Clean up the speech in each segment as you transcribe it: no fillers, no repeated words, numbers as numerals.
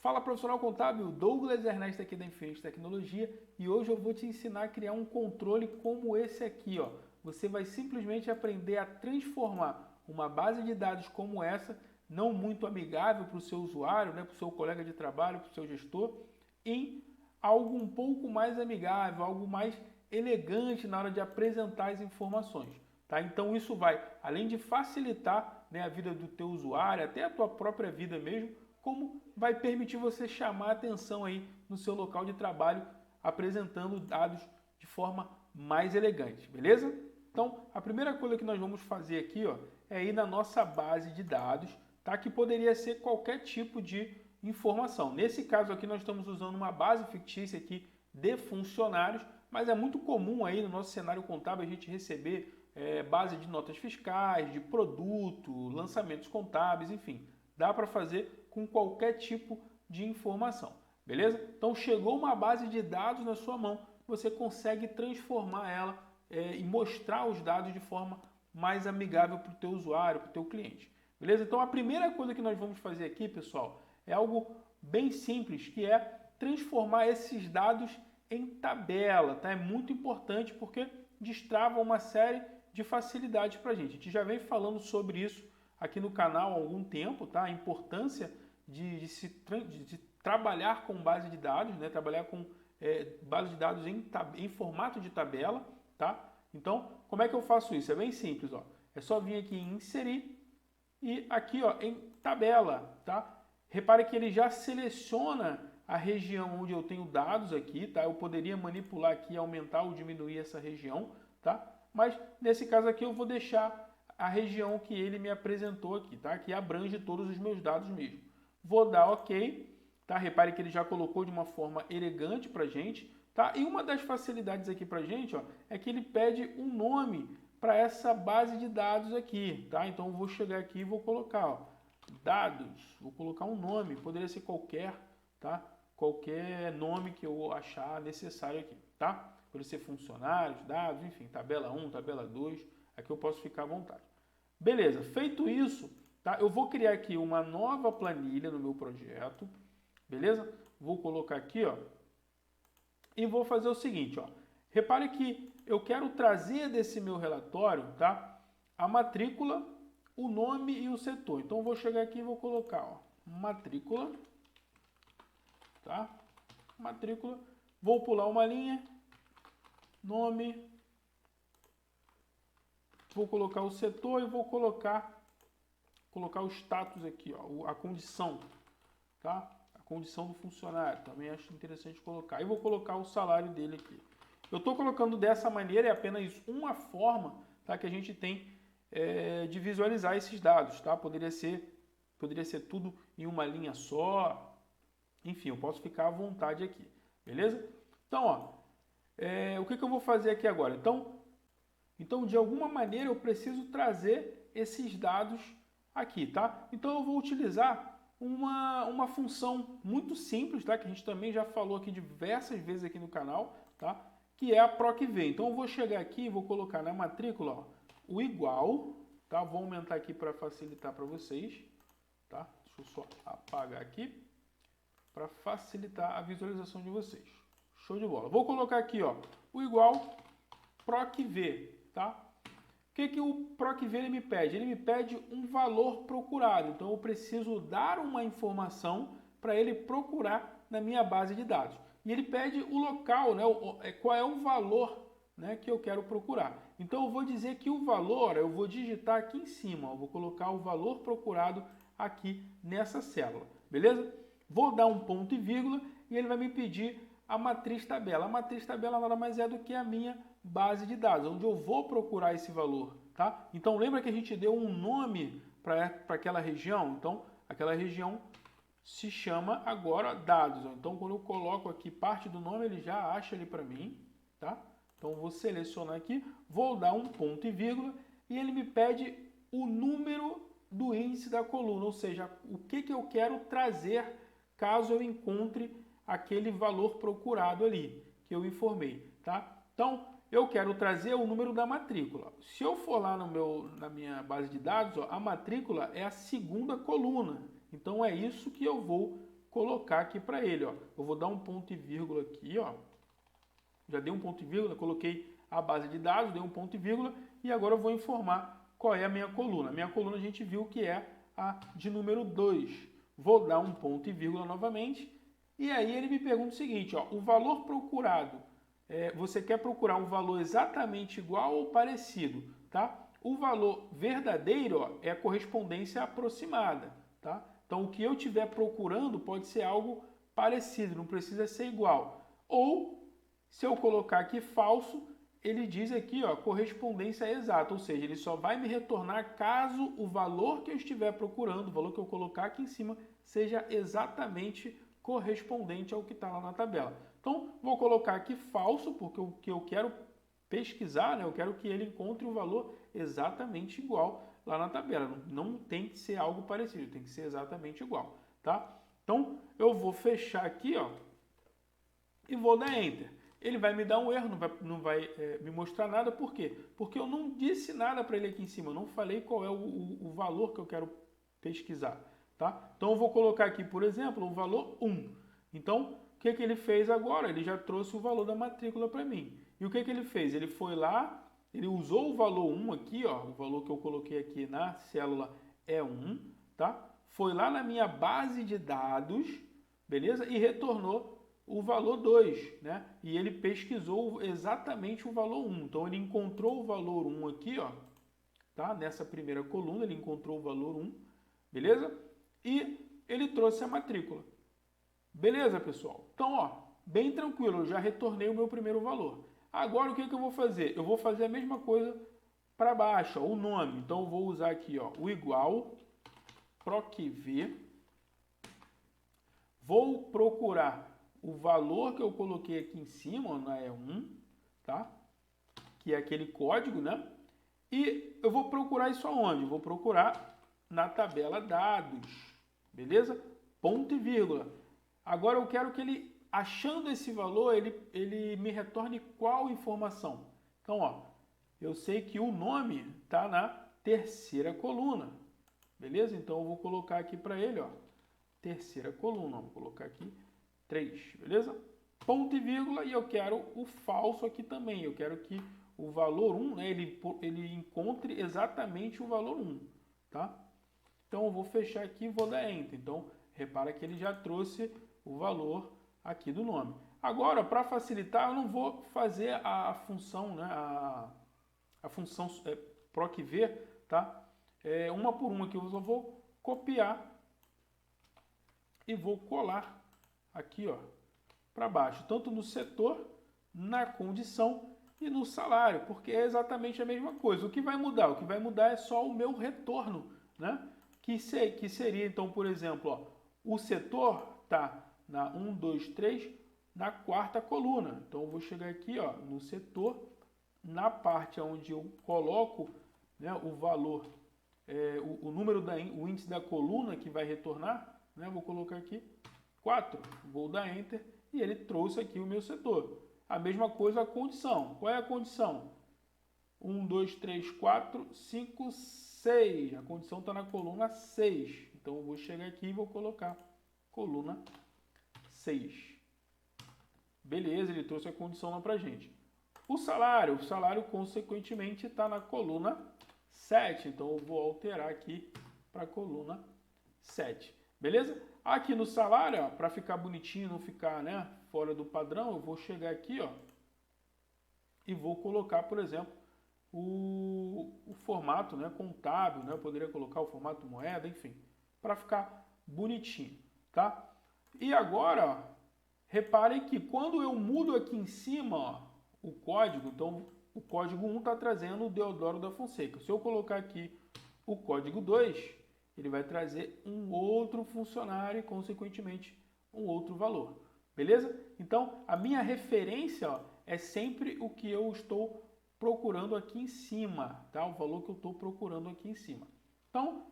Fala, profissional contábil, Douglas Ernesto aqui da Infinity Tecnologia e hoje eu vou te ensinar a criar um controle como esse aqui, ó. Você vai simplesmente aprender a transformar uma base de dados como essa, não muito amigável para o seu usuário, né, para o seu colega de trabalho, para o seu gestor, em algo um pouco mais amigável, algo mais elegante na hora de apresentar as informações. Tá? Então isso vai, além de facilitar, né, a vida do teu usuário, até a tua própria vida mesmo, como vai permitir você chamar a atenção aí no seu local de trabalho, apresentando dados de forma mais elegante, beleza? Então, a primeira coisa que nós vamos fazer aqui, ó, é ir na nossa base de dados, tá? Que poderia ser qualquer tipo de informação. Nesse caso aqui, nós estamos usando uma base fictícia aqui de funcionários, mas é muito comum aí no nosso cenário contábil a gente receber base de notas fiscais, de produto, lançamentos contábeis, enfim. Dá para fazer com qualquer tipo de informação, beleza? Então chegou uma base de dados na sua mão, você consegue transformar ela e mostrar os dados de forma mais amigável para o teu usuário, para o teu cliente, beleza? Então a primeira coisa que nós vamos fazer aqui, pessoal, é algo bem simples, que é transformar esses dados em tabela, tá? É muito importante porque destrava uma série de facilidades para a gente. A gente já vem falando sobre isso aqui no canal há algum tempo, tá? A importância de trabalhar com base de dados, né? Trabalhar com base de dados em formato de tabela, tá? Então, como é que eu faço isso? É bem simples, ó. É só vir aqui em inserir e aqui, ó, em tabela, tá? Repare que ele já seleciona a região onde eu tenho dados aqui, tá? Eu poderia manipular aqui, aumentar ou diminuir essa região, tá? Mas nesse caso aqui eu vou deixar a região que ele me apresentou aqui, tá? Que abrange todos os meus dados mesmo. Vou dar OK, tá? Repare que ele já colocou de uma forma elegante pra gente, tá? E uma das facilidades aqui pra gente, ó, é que ele pede um nome para essa base de dados aqui, tá? Então eu vou chegar aqui e vou colocar, ó, dados, vou colocar um nome, poderia ser qualquer, tá? Qualquer nome que eu achar necessário aqui, tá? Pode ser funcionários, dados, enfim, tabela 1, tabela 2, aqui eu posso ficar à vontade. Beleza, feito isso, tá? Eu vou criar aqui uma nova planilha no meu projeto, beleza? Vou colocar aqui, ó, e vou fazer o seguinte, ó. Repare que eu quero trazer desse meu relatório, tá? A matrícula, o nome e o setor. Então eu vou chegar aqui e vou colocar, ó, matrícula, tá? Matrícula, vou pular uma linha, nome, vou colocar o setor e vou colocar o status aqui, ó, a condição, tá? A condição do funcionário, também acho interessante colocar. E vou colocar o salário dele aqui. Eu estou colocando dessa maneira, é apenas uma forma, tá, que a gente tem de visualizar esses dados, tá? Poderia ser tudo em uma linha só, enfim, eu posso ficar à vontade aqui, beleza? Então, ó, o que eu vou fazer aqui agora? Então, de alguma maneira, eu preciso trazer esses dados aqui, tá? Então, eu vou utilizar uma função muito simples, tá? Que a gente também já falou aqui diversas vezes aqui no canal, tá? Que é a PROC-V. Então, eu vou chegar aqui e vou colocar na matrícula, ó, o igual, tá? Vou aumentar aqui para facilitar para vocês, tá? Deixa eu só apagar aqui para facilitar a visualização de vocês. Show de bola. Vou colocar aqui, ó, o igual PROC-V, tá? O que o PROC-V ele me pede? Ele me pede um valor procurado. Então eu preciso dar uma informação para ele procurar na minha base de dados. E ele pede o local, né? Qual é o valor, né, que eu quero procurar. Então eu vou dizer que o valor, eu vou digitar aqui em cima, eu vou colocar o valor procurado aqui nessa célula, beleza? Vou dar um ponto e vírgula e ele vai me pedir a matriz tabela. A matriz tabela nada mais é do que a minha base de dados, onde eu vou procurar esse valor, tá? Então lembra que a gente deu um nome para aquela região? Então aquela região se chama agora dados. Então quando eu coloco aqui parte do nome, ele já acha ele para mim, tá? Então eu vou selecionar aqui, vou dar um ponto e vírgula e ele me pede o número do índice da coluna, ou seja, o que eu quero trazer caso eu encontre aquele valor procurado ali que eu informei, tá? Então eu quero trazer o número da matrícula. Se eu for lá na minha base de dados, ó, a matrícula é a segunda coluna. Então é isso que eu vou colocar aqui para ele, ó. Eu vou dar um ponto e vírgula aqui, ó. Já dei um ponto e vírgula, coloquei a base de dados, dei um ponto e vírgula e agora eu vou informar qual é a minha coluna. A minha coluna a gente viu que é a de número 2. Vou dar um ponto e vírgula novamente e aí ele me pergunta o seguinte, ó, o valor procurado, você quer procurar um valor exatamente igual ou parecido, tá? O valor verdadeiro, ó, é a correspondência aproximada, tá? Então o que eu estiver procurando pode ser algo parecido, não precisa ser igual. Ou se eu colocar aqui falso, ele diz aqui, ó, correspondência exata, ou seja, ele só vai me retornar caso o valor que eu estiver procurando, o valor que eu colocar aqui em cima, seja exatamente correspondente ao que está lá na tabela. Então, vou colocar aqui falso, porque o que eu quero pesquisar, né, eu quero que ele encontre o valor exatamente igual lá na tabela. Não tem que ser algo parecido, tem que ser exatamente igual, tá? Então, eu vou fechar aqui, ó, e vou dar Enter. Ele vai me dar um erro, não vai me mostrar nada. Por quê? Porque eu não disse nada para ele aqui em cima. Eu não falei qual é o valor que eu quero pesquisar. Tá? Então eu vou colocar aqui, por exemplo, o valor 1. Então, o que ele fez agora? Ele já trouxe o valor da matrícula para mim. E o que ele fez? Ele foi lá, ele usou o valor 1 aqui, ó, o valor que eu coloquei aqui na célula é 1. Tá? Foi lá na minha base de dados, beleza? E retornou o valor 2, né? E ele pesquisou exatamente o valor 1. Então, ele encontrou o valor 1 aqui, ó, tá? Nessa primeira coluna, ele encontrou o valor 1, beleza? E ele trouxe a matrícula. Beleza, pessoal? Então, ó, bem tranquilo, eu já retornei o meu primeiro valor. Agora, o que eu vou fazer? Eu vou fazer a mesma coisa para baixo, ó, o nome. Então, eu vou usar aqui, ó, o igual, procv. Vou procurar o valor que eu coloquei aqui em cima, ó, na E1, tá? Que é aquele código, né? E eu vou procurar isso aonde? Vou procurar na tabela dados, beleza? Ponto e vírgula. Agora eu quero que ele, achando esse valor, ele me retorne qual informação? Então, ó, eu sei que o nome está na terceira coluna, beleza? Então eu vou colocar aqui para ele, ó, terceira coluna, vou colocar aqui 3, beleza? Ponto e vírgula, e eu quero o falso aqui também. Eu quero que o valor 1, né, ele encontre exatamente o valor 1, tá? Então eu vou fechar aqui e vou dar Enter. Então, repara que ele já trouxe o valor aqui do nome. Agora, para facilitar, eu não vou fazer a função, né, a função procv, tá? Uma por uma aqui, eu só vou copiar e vou colar aqui, ó, para baixo, tanto no setor, na condição e no salário, porque é exatamente a mesma coisa. O que vai mudar? O que vai mudar é só o meu retorno, né? Que seria, então, por exemplo, ó, o setor tá na 1, 2, 3, na quarta coluna. Então, eu vou chegar aqui, ó, no setor, na parte onde eu coloco, né, o valor, o número o índice da coluna que vai retornar, né? Vou colocar aqui 4, vou dar Enter e ele trouxe aqui o meu setor. A mesma coisa a condição. Qual é a condição? 1, 2, 3, 4, 5, 6. A condição está na coluna 6. Então eu vou chegar aqui e vou colocar coluna 6. Beleza, ele trouxe a condição lá para a gente. O salário consequentemente está na coluna 7. Então eu vou alterar aqui para a coluna 7. Beleza? Aqui no salário, para ficar bonitinho, não ficar, né, fora do padrão, eu vou chegar aqui, ó, e vou colocar, por exemplo, o formato, né, contábil, né, eu poderia colocar o formato moeda, enfim, para ficar bonitinho, tá? E agora, ó, reparem que quando eu mudo aqui em cima, ó, o código, então o código 1 está trazendo o Deodoro da Fonseca. Se eu colocar aqui o código 2, ele vai trazer um outro funcionário e, consequentemente, um outro valor. Beleza? Então, a minha referência, ó, é sempre o que eu estou procurando aqui em cima, tá? O valor que eu estou procurando aqui em cima. Então,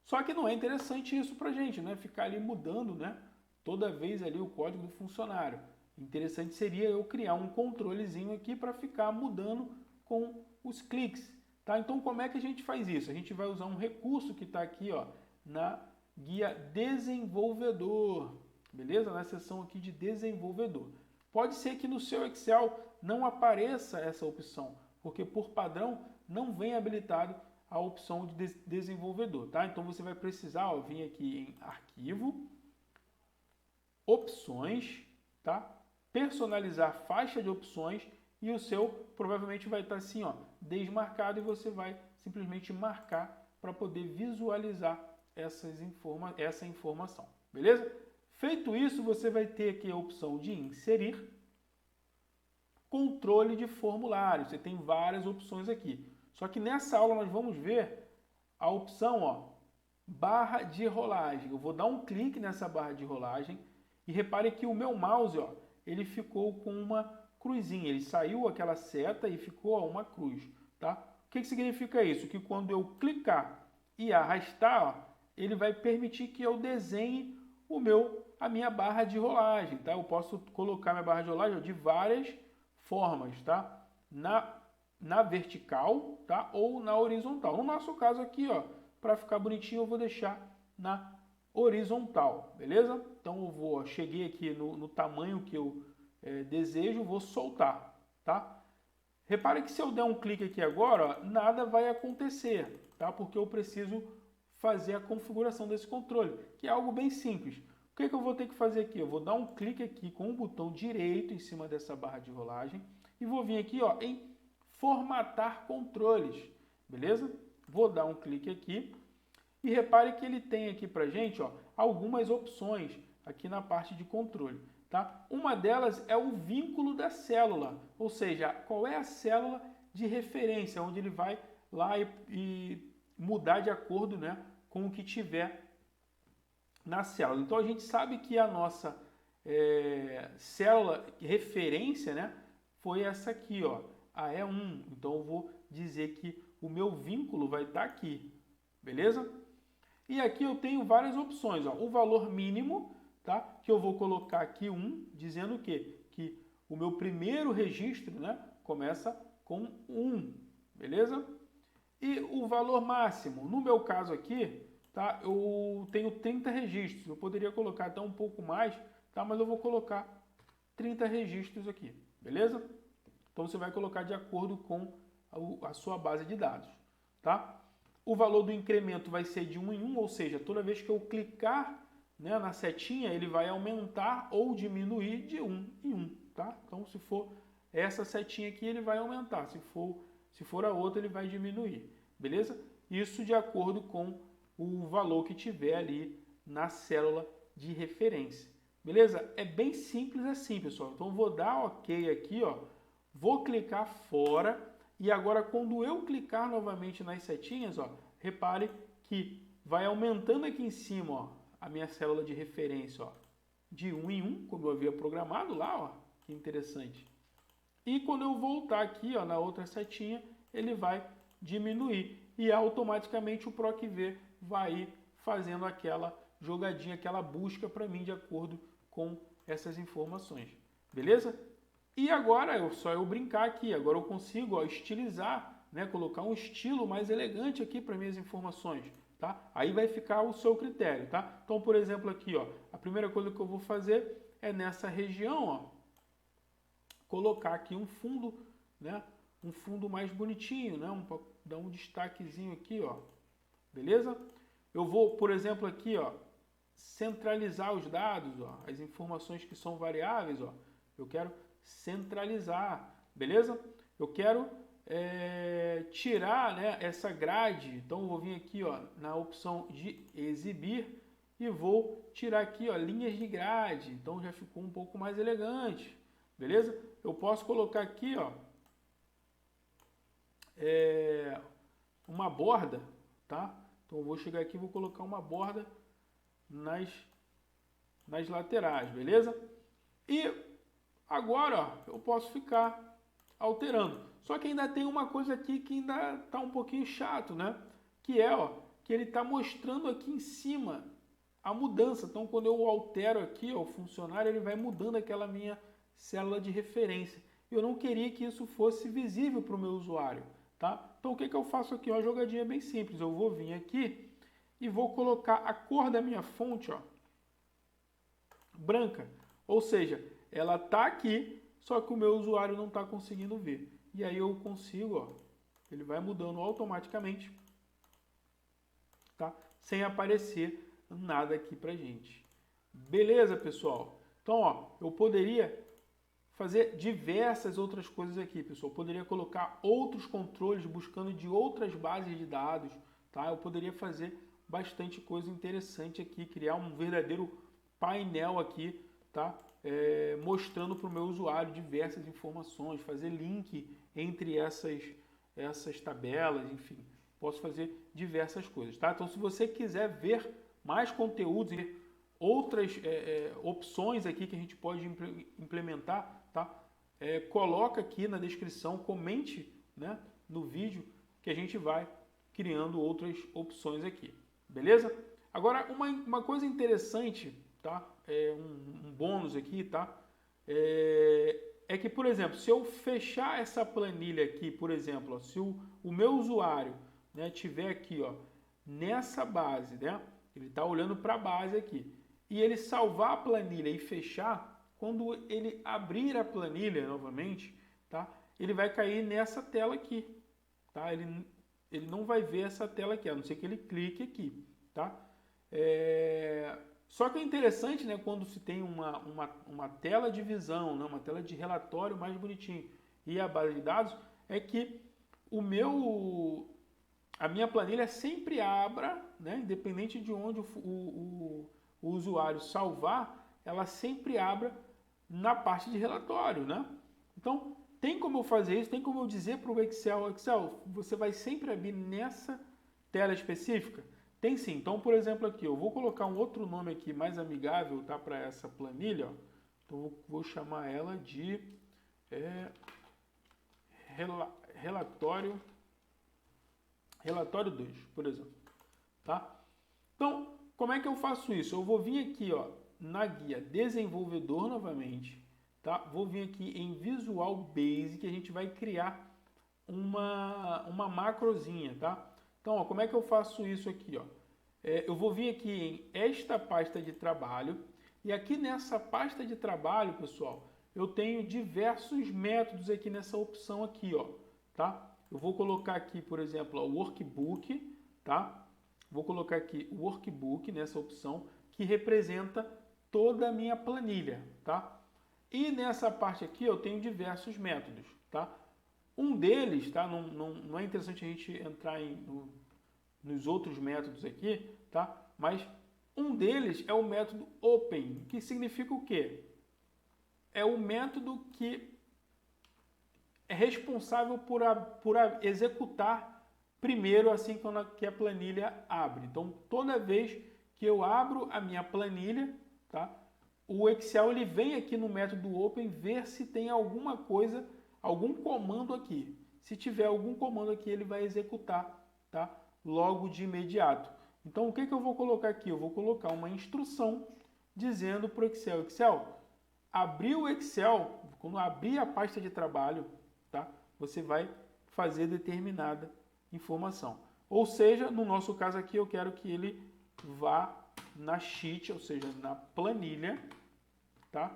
só que não é interessante isso para a gente, né? Ficar ali mudando, né, toda vez ali o código do funcionário. Interessante seria eu criar um controlezinho aqui para ficar mudando com os cliques. Tá? Então, como é que a gente faz isso? A gente vai usar um recurso que está aqui, ó, na guia desenvolvedor. beleza? Na seção aqui de desenvolvedor. Pode ser que no seu Excel não apareça essa opção, porque por padrão não vem habilitado a opção de desenvolvedor, tá? Então você vai precisar, ó, vir aqui em arquivo, opções, tá? Personalizar faixa de opções e o seu provavelmente vai estar assim, ó, desmarcado, e você vai simplesmente marcar para poder visualizar essa informação, beleza? Feito isso, você vai ter aqui a opção de inserir, controle de formulário. Você tem várias opções aqui. Só que nessa aula nós vamos ver a opção, ó, barra de rolagem. Eu vou dar um clique nessa barra de rolagem e repare que o meu mouse, ó, ele ficou com uma cruzinha. Ele saiu aquela seta e ficou, ó, uma cruz, tá? O que significa isso? Que quando eu clicar e arrastar, ó, ele vai permitir que eu desenhe a minha barra de rolagem, tá? Eu posso colocar minha barra de rolagem, ó, de várias formas, tá? Na vertical, tá? Ou na horizontal. No nosso caso aqui, ó, para ficar bonitinho, eu vou deixar na horizontal, beleza? Então eu vou, ó, cheguei aqui no tamanho que eu desejo, vou soltar, tá? Repare que se eu der um clique aqui agora, ó, nada vai acontecer, tá? Porque eu preciso fazer a configuração desse controle, que é algo bem simples. O que eu vou ter que fazer aqui? Eu vou dar um clique aqui com o botão direito em cima dessa barra de rolagem e vou vir aqui, ó, em formatar controles, beleza? Vou dar um clique aqui e repare que ele tem aqui pra gente, ó, algumas opções aqui na parte de controle, tá? Uma delas é o vínculo da célula, ou seja, qual é a célula de referência, onde ele vai lá e mudar de acordo, né, com o que tiver na célula. Então a gente sabe que a nossa célula referência, né, foi essa aqui, ó, a E1. Então eu vou dizer que o meu vínculo vai estar aqui, beleza? E aqui eu tenho várias opções, ó. O valor mínimo, tá? Que eu vou colocar aqui 1, dizendo o quê? Que o meu primeiro registro, né, começa com 1, beleza? E o valor máximo, no meu caso aqui, tá? Eu tenho 30 registros. Eu poderia colocar até um pouco mais, tá? Mas eu vou colocar 30 registros aqui, beleza? Então você vai colocar de acordo com a sua base de dados, tá? O valor do incremento vai ser de 1 em 1, ou seja, toda vez que eu clicar, né, na setinha, ele vai aumentar ou diminuir de 1 em 1, tá? Então se for essa setinha aqui, ele vai aumentar. Se for a outra, ele vai diminuir, beleza? Isso de acordo com o valor que tiver ali na célula de referência, beleza? É bem simples assim, pessoal. Então vou dar OK aqui, ó, vou clicar fora e agora quando eu clicar novamente nas setinhas, ó, repare que vai aumentando aqui em cima, ó, a minha célula de referência, ó, de 1 em 1, como eu havia programado lá, ó, que interessante. E quando eu voltar aqui, ó, na outra setinha, ele vai diminuir e automaticamente o PROC-V vai ir fazendo aquela jogadinha, aquela busca para mim de acordo com essas informações, beleza? E agora é só eu brincar aqui, agora eu consigo, ó, estilizar, né, colocar um estilo mais elegante aqui para minhas informações, tá? Aí vai ficar o seu critério, tá? Então, por exemplo, aqui, ó, a primeira coisa que eu vou fazer é nessa região, ó, colocar aqui um fundo, né, um fundo mais bonitinho, né, dar um destaquezinho aqui, ó, beleza? Eu vou, por exemplo, aqui, ó, centralizar os dados, ó, as informações que são variáveis, ó, eu quero centralizar, beleza? Eu quero tirar, né, essa grade, então eu vou vir aqui, ó, na opção de exibir e vou tirar aqui, ó, linhas de grade, então já ficou um pouco mais elegante, beleza? Eu posso colocar aqui, ó, uma borda, tá? Então eu vou chegar aqui e vou colocar uma borda nas laterais, beleza? E agora, ó, eu posso ficar alterando. Só que ainda tem uma coisa aqui que ainda está um pouquinho chato, né? Que é, ó, que ele está mostrando aqui em cima a mudança. Então, quando eu altero aqui, ó, o funcionário, ele vai mudando aquela minha célula de referência. Eu não queria que isso fosse visível para o meu usuário, tá? Então, o que eu faço aqui? Uma jogadinha bem simples. Eu vou vir aqui e vou colocar a cor da minha fonte, ó, branca. Ou seja, ela está aqui, só que o meu usuário não está conseguindo ver. E aí eu consigo, ó, ele vai mudando automaticamente, tá? Sem aparecer nada aqui pra gente. Beleza, pessoal? Então, ó, eu poderia fazer diversas outras coisas aqui, pessoal. Eu poderia colocar outros controles buscando de outras bases de dados, tá? Eu poderia fazer bastante coisa interessante aqui, criar um verdadeiro painel aqui, tá? Mostrando para o meu usuário diversas informações, fazer link entre essas tabelas, enfim. Posso fazer diversas coisas, tá? Então, se você quiser ver mais conteúdos, outras opções aqui que a gente pode implementar, tá? Coloca aqui na descrição, comente, né, no vídeo que a gente vai criando outras opções aqui, beleza? Agora, uma coisa interessante, tá? Um bônus aqui, tá? É que, por exemplo, se eu fechar essa planilha aqui, por exemplo, ó, se o meu usuário, né, tiver aqui, ó, nessa base, né? Ele está olhando para a base aqui. E ele salvar a planilha e fechar, quando ele abrir a planilha novamente, tá? Ele vai cair nessa tela aqui, tá? Ele não vai ver essa tela aqui, a não ser que ele clique aqui, tá? Só que é interessante, né, quando se tem uma tela de visão, né, uma tela de relatório mais bonitinho e a base de dados, é que a minha planilha sempre abra, né, independente de onde o usuário salvar, ela sempre abra na parte de relatório, né? Então, tem como eu fazer isso, tem como eu dizer para o Excel, você vai sempre abrir nessa tela específica? Tem sim. Então, por exemplo, aqui, eu vou colocar um outro nome aqui mais amigável, tá, para essa planilha, ó. Então, vou chamar ela de relatório 2, por exemplo, tá? Então, como é que eu faço isso? Eu vou vir aqui, ó, na guia desenvolvedor novamente, tá? Vou vir aqui em Visual Basic, a gente vai criar uma macrozinha, tá? Então, ó, como é que eu faço isso aqui, ó? Eu vou vir aqui em esta pasta de trabalho e aqui nessa pasta de trabalho, pessoal, eu tenho diversos métodos aqui nessa opção aqui, ó, tá? Eu vou colocar aqui, por exemplo, o workbook, tá? Vou colocar aqui o workbook nessa opção que representa toda a minha planilha, tá? E nessa parte aqui eu tenho diversos métodos, tá? Um deles, tá? Não é interessante a gente entrar nos outros métodos aqui, tá? Mas um deles é o método open, que significa o quê? É o método que é responsável por executar primeiro assim que a planilha abre. Então, toda vez que eu abro a minha planilha, tá? O Excel ele vem aqui no método open ver se tem alguma coisa, algum comando aqui. Se tiver algum comando aqui, ele vai executar, tá? Logo de imediato. Então, o que eu vou colocar aqui? Eu vou colocar uma instrução dizendo para o Excel, abrir o Excel, quando abrir a pasta de trabalho, tá? Você vai fazer determinada informação. Ou seja, no nosso caso aqui, eu quero que ele vá na sheet, ou seja, na planilha, tá?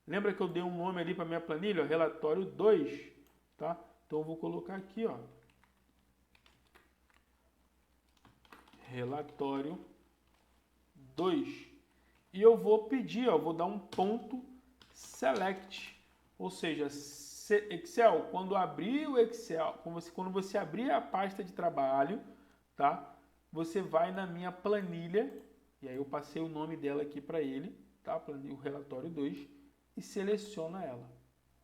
Lembra que eu dei um nome ali para minha planilha, ó, relatório 2, tá? Então eu vou colocar aqui, ó, relatório 2. E eu vou pedir, ó, vou dar um ponto select, ou seja, Excel, quando abrir o Excel, quando você abrir a pasta de trabalho, tá? Você vai na minha planilha, e aí eu passei o nome dela aqui para ele, tá? O relatório 2, e seleciona ela.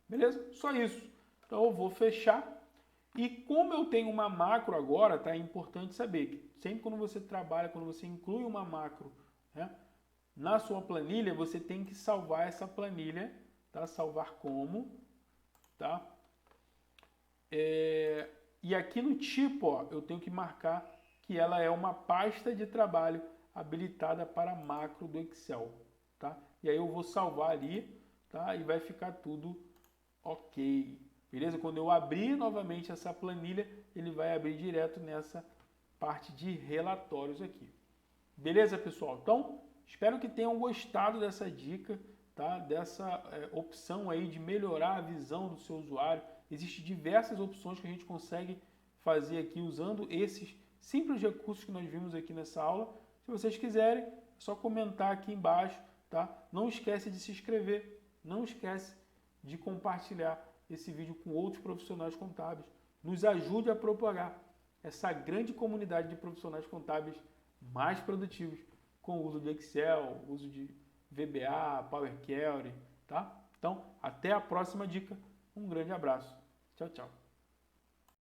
Beleza? Só isso. Então eu vou fechar. E como eu tenho uma macro agora, tá? É importante saber que sempre quando você trabalha, quando você inclui uma macro, né, na sua planilha, você tem que salvar essa planilha, tá? Salvar como, tá? E aqui no tipo, ó, eu tenho que marcar que ela é uma pasta de trabalho habilitada para macro do Excel, tá? E aí eu vou salvar ali, tá? E vai ficar tudo ok. Beleza? Quando eu abrir novamente essa planilha, ele vai abrir direto nessa parte de relatórios aqui. Beleza, pessoal? Então, Espero que tenham gostado dessa dica, tá? Dessa opção aí de melhorar a visão do seu usuário. Existem diversas opções que a gente consegue fazer aqui usando esses simples recursos que nós vimos aqui nessa aula. Se vocês quiserem, é só comentar aqui embaixo, tá? Não esquece de se inscrever, não esquece de compartilhar esse vídeo com outros profissionais contábeis. Nos ajude a propagar essa grande comunidade de profissionais contábeis mais produtivos com o uso de Excel, uso de VBA, Power Query, tá? Então, até a próxima dica. Um grande abraço. Tchau, tchau.